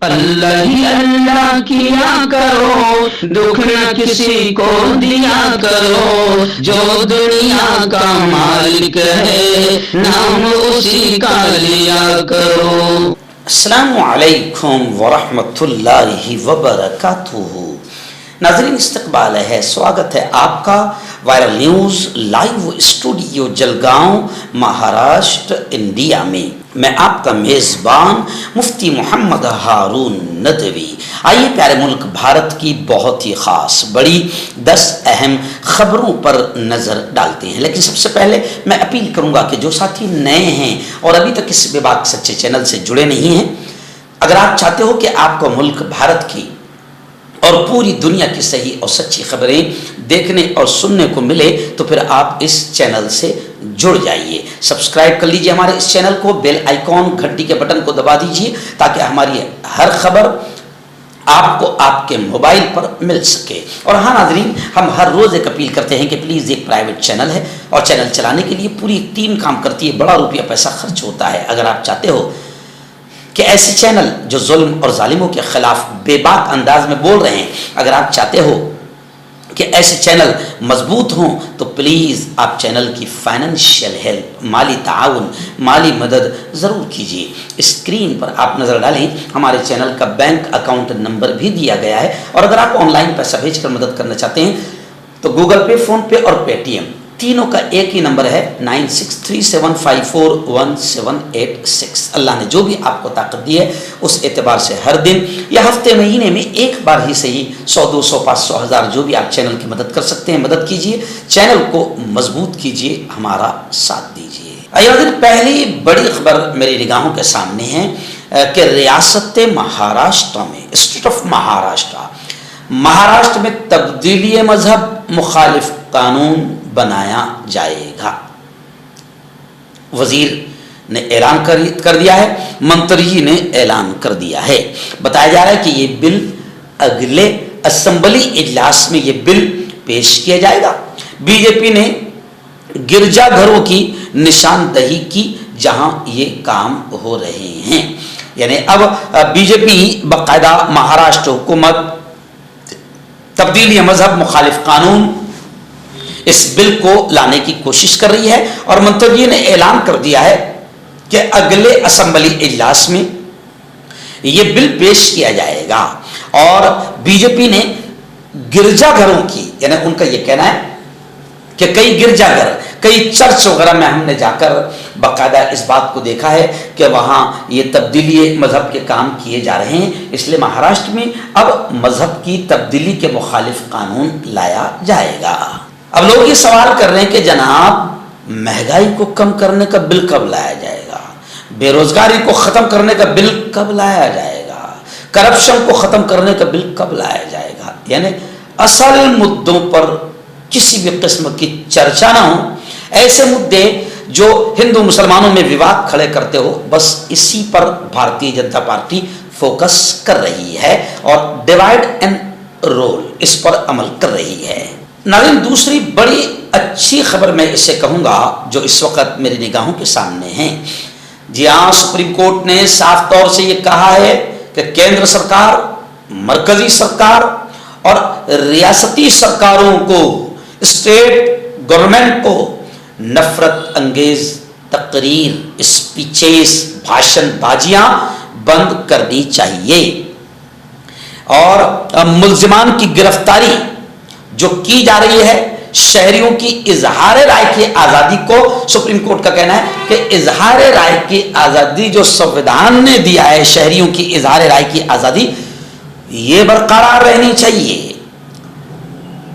اللہ ہی اللہ کیا کرو، دکھ نہ کسی کو دیا کرو، جو دنیا کا مالک ہے نام اسی کا لیا کرو۔ السلام علیکم ورحمۃ اللہ وبرکاتہ۔ ناظرین استقبال ہے، سواگت ہے آپ کا viral news live studio Jalgaon Maharashtra India میں۔ میں آپ کا میزبان مفتی محمد ہارون ندوی۔ آئیے پیارے ملک بھارت کی بہت ہی خاص بڑی 10 اہم خبروں پر نظر ڈالتے ہیں، لیکن سب سے پہلے میں اپیل کروں گا کہ جو ساتھی نئے ہیں اور ابھی تک اس بے باک سچے چینل سے جڑے نہیں ہیں، اگر آپ چاہتے ہو کہ آپ کو ملک بھارت کی اور پوری دنیا کی صحیح اور سچی خبریں دیکھنے اور سننے کو ملے تو پھر آپ اس چینل سے جڑ جائیے، سبسکرائب کر لیجئے ہمارے اس چینل کو، بیل آئیکن گھنٹی کے بٹن کو دبا دیجئے تاکہ ہماری ہر خبر آپ کو آپ کے موبائل پر مل سکے۔ اور ہاں ناظرین، ہم ہر روز ایک اپیل کرتے ہیں کہ پلیز ایک پرائیویٹ چینل ہے اور چینل چلانے کے لیے پوری ٹیم کام کرتی ہے، بڑا روپیہ پیسہ خرچ ہوتا ہے۔ اگر آپ چاہتے ہو کہ ایسے چینل جو ظلم اور ظالموں کے خلاف بے باک انداز میں بول رہے ہیں، اگر آپ چاہتے ہو کہ ایسے چینل مضبوط ہوں تو پلیز آپ چینل کی فائنینشیل ہیلپ، مالی تعاون، مالی مدد ضرور کیجیے۔ اسکرین پر آپ نظر ڈالیں، ہمارے چینل کا بینک اکاؤنٹ نمبر بھی دیا گیا ہے، اور اگر آپ آن لائن پیسہ بھیج کر مدد کرنا چاہتے ہیں تو گوگل پے، فون پے اور پے ٹی ایم تینوں کا ایک ہی نمبر ہے 9637541786۔ اللہ نے جو بھی آپ کو طاقت دی ہے اس اعتبار سے ہر دن یا ہفتے مہینے میں ایک بار ہی صحیح 100، 200، 500، 1000 جو بھی آپ چینل کی مدد کر سکتے ہیں مدد کیجیے، چینل کو مضبوط کیجیے، ہمارا ساتھ دیجیے۔ پہلی بڑی خبر میری نگاہوں کے سامنے ہے کہ ریاست مہاراشٹر میں، اسٹیٹ آف مہاراشٹر میں تبدیلی مذہب مخالف قانون بنایا جائے گا۔ وزیر نے اعلان کر دیا ہے، منتری نے اعلان کر دیا ہے۔ بتایا جا رہا ہے کہ یہ بل اگلے اسمبلی اجلاس میں یہ بل پیش کیا جائے گا۔ بی جے پی نے گرجا گھروں کی نشاندہی کی جہاں یہ کام ہو رہے ہیں، یعنی اب بی جے پی باقاعدہ مہاراشٹر حکومت تبدیلی مذہب مخالف قانون اس بل کو لانے کی کوشش کر رہی ہے، اور منتری نے اعلان کر دیا ہے کہ اگلے اسمبلی اجلاس میں یہ بل پیش کیا جائے گا۔ اور بی جے پی نے گرجا گھروں کی، یعنی ان کا یہ کہنا ہے کہ کئی گرجا گھر، کئی چرچ وغیرہ میں ہم نے جا کر باقاعدہ اس بات کو دیکھا ہے کہ وہاں یہ تبدیلی مذہب کے کام کیے جا رہے ہیں، اس لیے مہاراشٹر میں اب مذہب کی تبدیلی کے مخالف قانون لایا جائے گا۔ اب لوگ یہ سوال کر رہے ہیں کہ جناب مہنگائی کو کم کرنے کا بل کب لایا جائے گا، بے روزگاری کو ختم کرنے کا بل کب لایا جائے گا، کرپشن کو ختم کرنے کا بل کب لایا جائے گا؟ یعنی اصل مدوں پر کسی بھی قسم کی چرچا نہ ہو، ایسے مدے جو ہندو مسلمانوں میں وواد کھڑے کرتے ہو، بس اسی پر بھارتیہ جنتا پارٹی فوکس کر رہی ہے اور ڈیوائڈ اینڈ رول اس پر عمل کر رہی ہے۔ ناظرین دوسری بڑی اچھی خبر میں اسے کہوں گا جو اس وقت میری نگاہوں کے سامنے ہیں۔ جی ہاں، سپریم کورٹ نے صاف طور سے یہ کہا ہے کہ کیندر سرکار، مرکزی سرکار اور ریاستی سرکاروں کو، اسٹیٹ گورنمنٹ کو نفرت انگیز تقریر، اسپیچز، بھاشن بازیاں بند کرنی چاہیے، اور ملزمان کی گرفتاری جو کی جا رہی ہے، شہریوں کی اظہار رائے کی آزادی کو، سپریم کورٹ کا کہنا ہے کہ اظہار رائے کی آزادی جو سنویدھان نے دیا ہے، شہریوں کی اظہار رائے کی آزادی، یہ برقرار رہنی چاہیے۔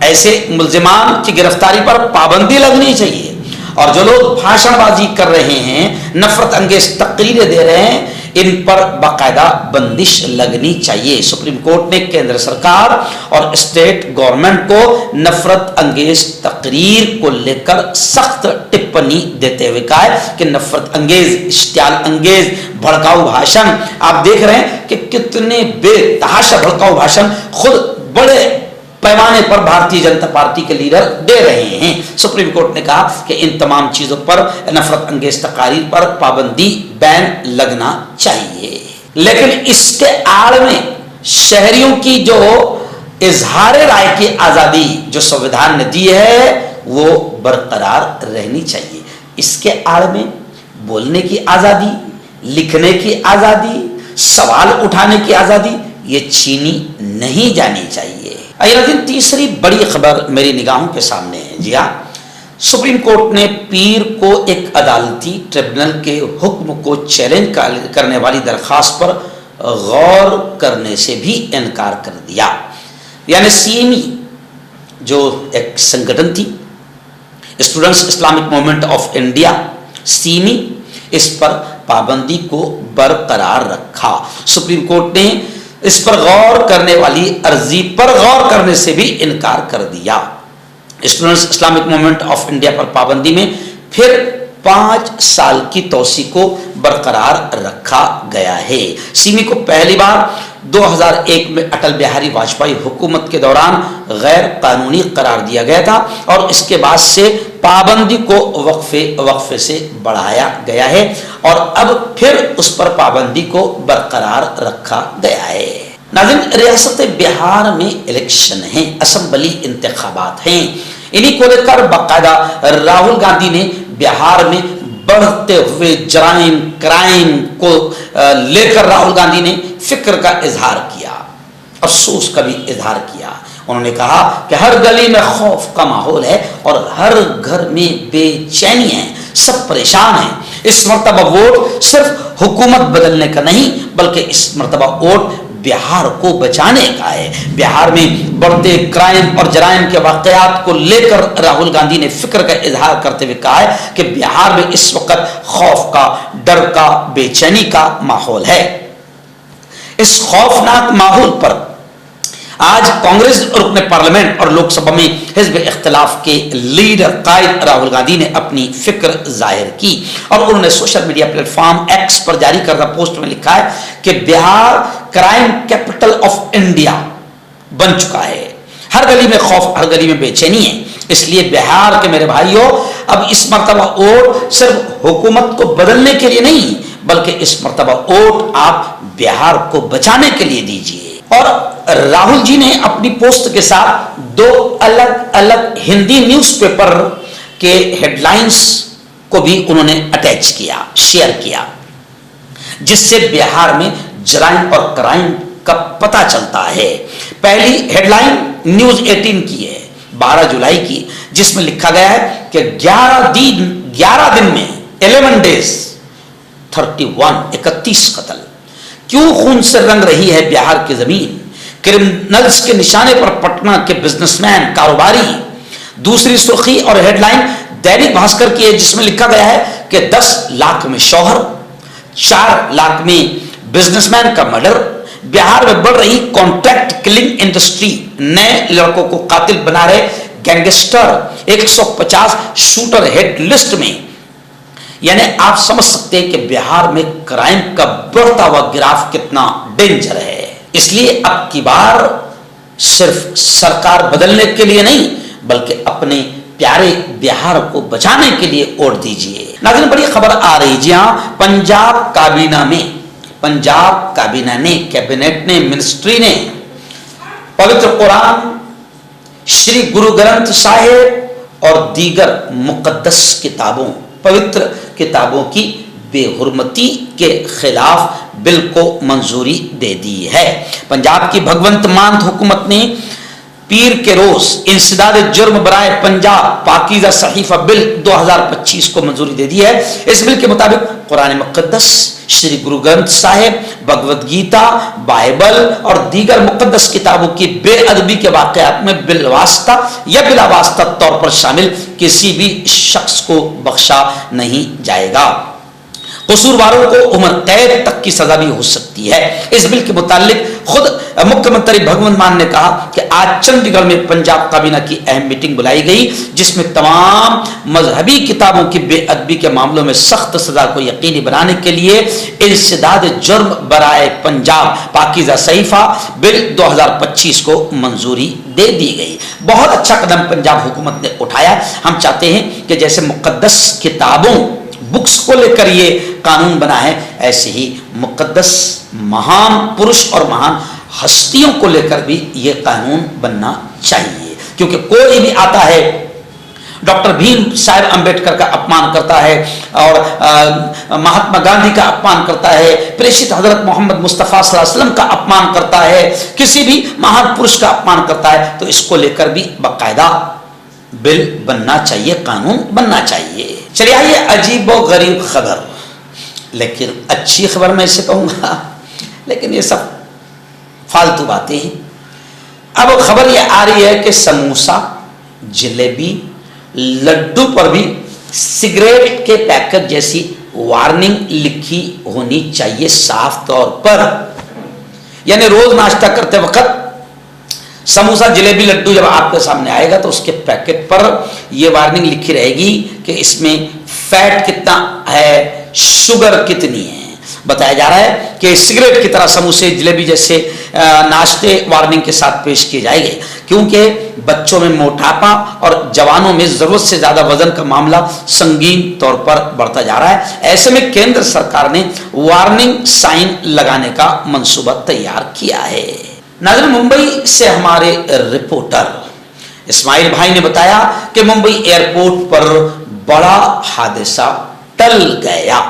ایسے ملزمان کی گرفتاری پر پابندی لگنی چاہیے، اور جو لوگ بھاشن بازی کر رہے ہیں، نفرت انگیز تقریریں دے رہے ہیں، ان پر باقاعدہ بندش لگنی چاہیے۔ سپریم کورٹ نے کیندر سرکار اور اسٹیٹ گورنمنٹ کو نفرت انگیز تقریر کو لے کر سخت ٹپنی دیتے ہوئے کہا ہے کہ نفرت انگیز، اشتعال انگیز، بھڑکاؤ بھاشن، آپ دیکھ رہے ہیں کہ کتنے بے تحاشا بھڑکاؤ بھاشن خود بڑے پیمانے پر بھارتیہ جنتا پارٹی کے لیڈر دے رہے ہیں۔ سپریم کورٹ نے کہا کہ ان تمام چیزوں پر، نفرت انگیز تقاریر پر پابندی، بین لگنا چاہیے۔ لیکن اس کے آڑ میں شہریوں کی جو اظہار رائے کی آزادی جو سنویدھان نے دی ہے وہ برقرار رہنی چاہیے. اس کے آڑ میں بولنے کی آزادی، لکھنے کی آزادی، سوال اٹھانے کی آزادی یہ چھینی نہیں جانی چاہیے. لیکن تیسری بڑی خبر میری نگاہوں کے سامنے ہے. جی ہاں، سپریم کورٹ نے پیر کو ایک عدالتی ٹریبونل کے حکم کو چیلنج کرنے والی درخواست پر غور کرنے سے بھی انکار کر دیا. یعنی CME جو ایک سنگٹھن تھی، students Islamic movement of India, CME، اس پر پابندی کو برقرار رکھا. سپریم کورٹ نے اس پر غور کرنے والی عرضی پر غور کرنے سے بھی انکار کر دیا. Students Islamic movement of India پر پابندی میں پھر 5 سال کی توسیع کو برقرار رکھا گیا ہے. CME کو پہلی بار 2001 میں اٹل بہاری واجپئی حکومت کے دوران غیر قانونی قرار دیا گیا تھا اور اس کے بعد سے پابندی کو وقفے سے بڑھایا گیا ہے اور اب پھر اس پر پابندی کو برقرار رکھا گیا ہے. ناظرین، ریاست بہار میں الیکشن ہیں، اسمبلی انتخابات ہیں. انہی کو لے کر باقاعدہ راہل گاندھی نے بہار میں بڑھتے ہوئے جرائم کرائم کو لے کر راہل گاندھی نے فکر کا اظہار کیا، افسوس کا بھی اظہار کیا. انہوں نے کہا کہ ہر گلی میں خوف کا ماحول ہے اور ہر گھر میں بے چینی ہے، سب پریشان ہیں. اس مرتبہ ووٹ صرف حکومت بدلنے کا نہیں بلکہ اس مرتبہ ووٹ بہار کو بچانے کا ہے. بہار میں بڑھتے کرائم اور جرائم کے واقعات کو لے کر راہل گاندھی نے فکر کا اظہار کرتے ہوئے کہا ہے کہ بہار میں اس وقت خوف کا، ڈر کا، بے چینی کا ماحول ہے. اس خوفناک ماحول پر آج کانگریس رکن پارلیمنٹ اور لوک سبھا میں حزب اختلاف کے لیڈر قائد راہل گاندھی نے اپنی فکر ظاہر کی اور انہوں نے social media platform X پر جاری کردہ پوسٹ میں لکھا ہے کہ Bihar crime capital of India بن چکا ہے. ہر گلی میں خوف، ہر گلی میں بے چینی ہے. اس لیے بہار کے میرے بھائیوں، اب اس مرتبہ ووٹ صرف حکومت کو بدلنے کے لیے نہیں بلکہ اس مرتبہ ووٹ آپ بہار کو بچانے کے لیے دیجیے. اور راہل جی نے اپنی پوسٹ کے ساتھ 2 الگ الگ ہندی نیوز پیپر کے ہیڈ لائنز کو بھی انہوں نے اٹیچ کیا، شیئر کیا، جس سے بہار میں جرائم اور کرائم کا پتہ چلتا ہے. پہلی ہیڈ لائن نیوز 18 کی ہے 12 جولائی کی، جس میں لکھا گیا ہے کہ 11 دن میں 11 days 31 قتل. کیوں خون سے رنگ رہی ہے بہار کی زمین؟ کرمنلز کے نشانے پر پٹنہ کے بزنس مین، کاروباری. دوسری سرخی اور ہیڈ لائن دینک بھاسکر کی ہے جس میں لکھا گیا ہے کہ 10 لاکھ میں شوہر، 4 لاکھ میں بزنس مین کا مرڈر. بہار میں بڑھ رہی کانٹریکٹ کلنگ انڈسٹری، نئے لڑکوں کو قاتل بنا رہے گینگسٹر، 150 شوٹر ہٹ لسٹ میں. یعنی آپ سمجھ سکتے ہیں کہ بہار میں کرائم کا بڑھتا ہوا گراف کتنا ڈینجر ہے. اس لیے اب کی بار صرف سرکار بدلنے کے لیے نہیں بلکہ اپنے پیارے بہار کو بچانے کے لیے ووٹ دیجیے. ناظرین، بڑی خبر آ رہی. جی ہاں، پنجاب کابینہ نے، کیبنٹ نے، منسٹری نے پوتر قرآن، شری گرو گرنتھ صاحب اور دیگر مقدس کتابوں، پوتر کتابوں کی بے حرمتی کے خلاف بل کو منظوری دے دی ہے. پنجاب کی بھگونت مان حکومت نے پیر کے روز انسداد جرم برائے پنجاب پاکیزہ صحیفہ بل 2025 کو منظوری دے دی ہے. اس بل کے مطابق قرآن مقدس، شری گرو گرنتھ صاحب، بھگوت گیتا، بائبل اور دیگر مقدس کتابوں کی بے ادبی کے واقعات میں بالواسطہ یا بلا واسطہ طور پر شامل کسی بھی شخص کو بخشا نہیں جائے گا. قصورواروں کو عمر قید تک کی سزا بھی ہو سکتی ہے. اس بل کے متعلق خود مکھیہ منتری بھگونت مان نے کہا کہ آج چندی گڑھ میں پنجاب کابینہ کی اہم میٹنگ بلائی گئی جس میں تمام مذہبی کتابوں کی بے ادبی کے معاملوں میں سخت سزا کو یقینی بنانے کے لیے انسداد جرم برائے پنجاب پاکیزہ صحیفہ بل 2025 کو منظوری دے دی گئی. بہت اچھا قدم پنجاب حکومت نے اٹھایا. ہم چاہتے ہیں کہ جیسے مقدس کتابوں بکس کو لے کر یہ قانون بنا ہے، ایسے ہی مقدس مہان پرش اور مہان ہستیوں کو لے کر بھی یہ قانون بننا چاہیے، کیونکہ کوئی بھی آتا ہے ڈاکٹر بھیم صاحب امبیڈکر کا اپمان کرتا ہے اور مہاتما گاندھی کا اپمان کرتا ہے، پریشت حضرت محمد مصطفیٰ صلی اللہ علیہ وسلم کا اپمان کرتا ہے، کسی بھی مہان پرش کا اپمان کرتا ہے، تو اس کو لے کر بھی باقاعدہ بل بننا چاہیے، قانون بننا چاہیے۔ چلیے آئیے عجیب و غریب خبر، لیکن اچھی خبر میں اسے کہوں گا، لیکن یہ سب فالتو باتیں ہیں۔ اب خبر یہ آ رہی ہے کہ سموسا، جلیبی، لڈو پر بھی سگریٹ کے پیکٹ جیسی وارننگ لکھی ہونی چاہیے صاف طور پر، یعنی روز ناشتہ کرتے وقت سموسا، جلیبی، لڈو جب آپ کے سامنے آئے گا تو اس کے پیکٹ پر یہ وارننگ لکھی رہے گی کہ اس میں فیٹ کتنا ہے، شوگر کتنی ہے۔ بتایا جا رہا ہے کہ سگریٹ کی طرح سموسے، جلیبی جیسے ناشتے وارننگ کے ساتھ پیش کیے جائیں گے، کیونکہ بچوں میں موٹاپا اور جوانوں میں ضرورت سے زیادہ وزن کا معاملہ سنگین طور پر بڑھتا جا رہا ہے۔ ایسے میں کیندر سرکار نے وارننگ سائن لگانے کا منصوبہ تیار کیا ہے۔ ناظرین، ممبئی سے ہمارے رپورٹر اسماعیل بھائی نے بتایا کہ ممبئی ایئرپورٹ پر بڑا حادثہ ٹل گیا۔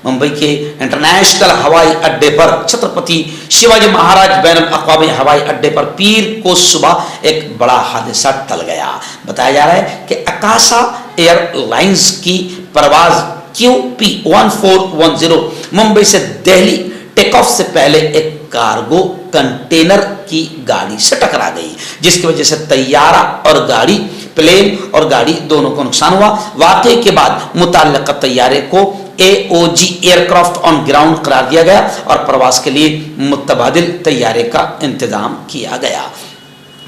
ممبئی کے انٹرنیشنل ہوائی اڈے پر چھترپتی شیواجی مہاراج بین الاقوامی ہوائی اڈے پر پیر کو صبح ایک بڑا حادثہ ٹل گیا۔ بتایا جا رہا ہے کہ اکاسا ایئر لائنز کی پرواز QP1410 ممبئی سے دہلی ٹیک آف سے پہلے ایک کارگو کنٹینر کی گاڑی سے ٹکرا گئی، جس کی وجہ سے طیارہ اور گاڑی، پلین اور گاڑی دونوں کو نقصان ہوا۔ واقعے کے بعد متعلقہ طیارے کو AOG aircraft on ground قرار دیا گیا اور پرواز کے لیے متبادل طیارے کا انتظام کیا گیا۔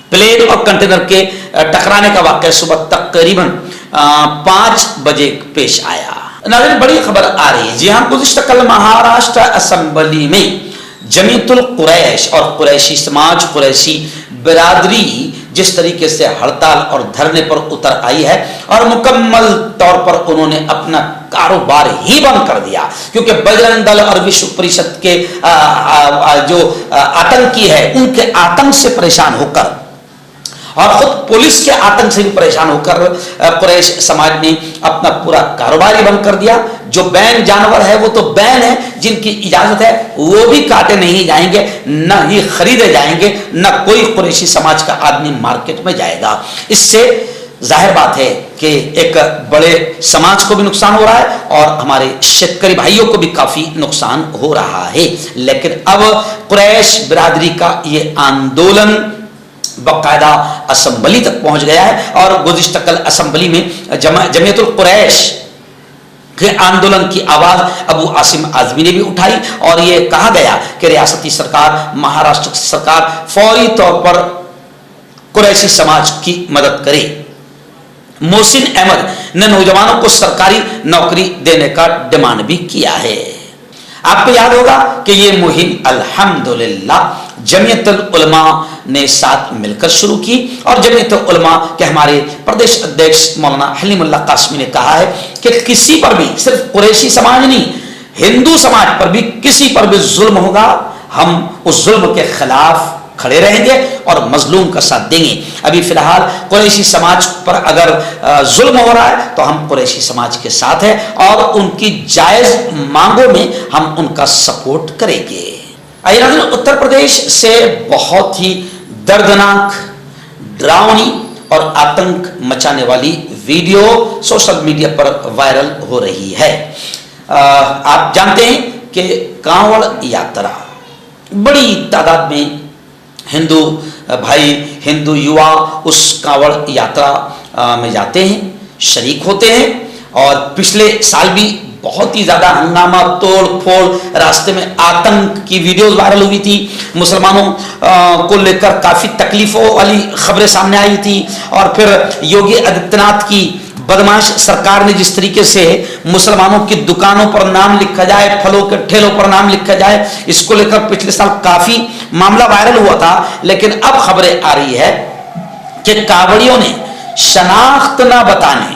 پلین اور کنٹینر کے ٹکرانے کا واقعہ صبح تقریباً 5 بجے پیش آیا۔ ناظرین، بڑی خبر آ رہی ہے، جی ہاں، گزشتہ کل مہاراشٹر اسمبلی میں جمیعت القریش اور قریشی سماج، قریشی برادری جس طریقے سے ہڑتال اور دھرنے پر اتر آئی ہے اور مکمل طور پر انہوں نے اپنا کاروبار ہی بند کر دیا، کیونکہ بجرنگ دل اور وشو پریشد کے جو آتنکی ہے ان کے آتنک سے پریشان ہو کر اور خود پولیس کے آتنک سے بھی پریشان ہو کر قریش سماج نے اپنا پورا کاروبار ہی بند کر دیا۔ جو بین جانور ہے وہ تو بین ہے، جن کی اجازت ہے وہ بھی کاٹے نہیں جائیں گے، نہ ہی خریدے جائیں گے، نہ کوئی قریشی سماج کا آدمی مارکیٹ میں جائے گا۔ اس سے ظاہر بات ہے کہ ایک بڑے سماج کو بھی نقصان ہو رہا ہے اور ہمارے شتکری بھائیوں کو بھی کافی نقصان ہو رہا ہے۔ لیکن اب قریش برادری کا یہ آندولن باقاعدہ اسمبلی تک پہنچ گیا ہے اور گزشتہ کل اسمبلی میں جمعیت القریش کے آندولن کی آواز ابو عاصم اعظمی نے بھی اٹھائی اور یہ کہا گیا کہ ریاستی سرکار، مہاراشٹر سرکار فوری طور پر قریشی سماج کی مدد کرے۔ محسن احمد نے نوجوانوں کو سرکاری نوکری دینے کا ڈیمانڈ بھی کیا ہے۔ آپ کو یاد ہوگا کہ یہ مہم الحمدللہ جمعیت العلماء نے ساتھ مل کر شروع کی اور جمعیت العلماء کے ہمارے پردیش ادھیکش مولانا حلیم اللہ قاسمی نے کہا ہے کہ کسی پر بھی، صرف قریشی سماج نہیں، ہندو سماج پر بھی کسی پر بھی ظلم ہوگا، ہم اس ظلم کے خلاف کھڑے رہیں گے اور مظلوم کا ساتھ دیں گے۔ ابھی فی الحال قریشی سماج پر اگر ظلم ہو رہا ہے تو ہم قریشی سماج کے ساتھ ہیں اور ان کی جائز مانگوں میں ہم ان کا سپورٹ کریں گے۔ اتر پردیش سے بہت ہی دردناک، ڈراؤنی اور آتنک مچانے والی ویڈیو سوشل میڈیا پر وائرل ہو رہی ہے۔ آپ جانتے ہیں کہ کانوڑ یاترا بڑی تعداد میں ہندو بھائی، ہندو یوا اس کانوڑ یاترا میں جاتے ہیں، شریک ہوتے ہیں اور پچھلے سال بھی بہت ہی زیادہ ہنگامہ، توڑ پھوڑ، راستے میں آتنک کی ویڈیوز وائرل ہوئی تھی، مسلمانوں کو لے کر کافی تکلیفوں والی خبریں سامنے آئی تھی اور پھر یوگی آدتیہ ناتھ کی بدماش سرکار نے جس طریقے سے مسلمانوں کی دکانوں پر نام لکھا جائے، پھلوں کے ٹھیلوں پر نام لکھا جائے، اس کو لے کر پچھلے سال کافی معاملہ وائرل ہوا تھا۔ لیکن اب خبریں آ رہی ہے کہ کاوڑیوں نے شناخت نہ بتانے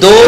2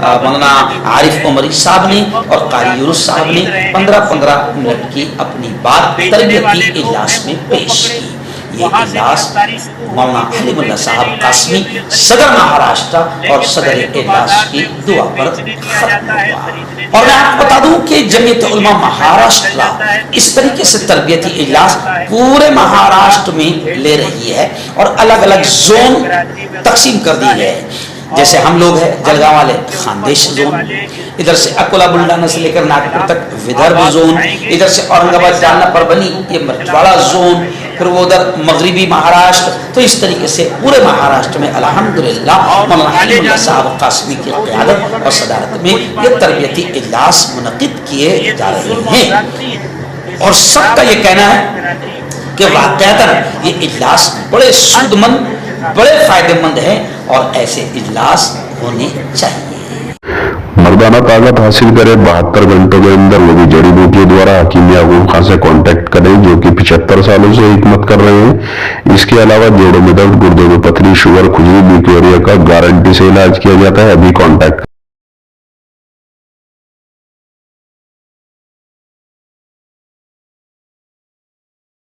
مولانا عارف عمری صاحب نے اور قاری یونس صاحب نے 15-15 منٹ کی اپنی بات تربیتی اجلاس میں پیش کی. یہ اجلاس مولانا حلیم اللہ صاحب قاسمی صدر مہاراشٹر اور صدر اجلاس کی دعا پر ختم ہوا. اور میں آپ کو بتا دوں کہ جمعیت علماء مہاراشٹر اس طریقے سے تربیتی اجلاس پورے مہاراشٹر میں لے رہی ہے اور الگ الگ زون تقسیم کر دی ہے. جیسے ہم لوگ ہیں جلگاؤں والے خاندیش زون، ادھر سے اکولا بلڈانا سے لے کر ناگپور تک ودربھ زون، ادھر سے اورنگ آباد جالنا پربنی یہ مراٹھواڑہ زون، پھر وہ ادھر مغربی مہاراشٹر. تو اس طریقے سے پورے مہاراشٹر میں الحمدللہ مولانا حلیم اللہ صاحب قاسمی کی قیادت اور صدارت میں یہ تربیتی اجلاس منعقد کیے جا رہے ہیں. اور سب کا یہ کہنا ہے کہ واقعتاً یہ اجلاس بڑے سود مند، بڑے فائدہ مند ہیں اور ایسے اجلاس ہونے چاہیے. مردانہ طاقت حاصل کرے 72 گھنٹوں کے اندر وہ بھی جڑی بوٹیوں دوارا حکیم یعقوب خان سے کانٹیکٹ کریں جو کہ 75 سالوں سے حکمت کر رہے ہیں. اس کے علاوہ جوڑوں میں درد، گردوں میں پتھری، شوگر، کھجلی، لیکوریا کا گارنٹی سے علاج کیا جاتا ہے. ابھی کانٹیکٹ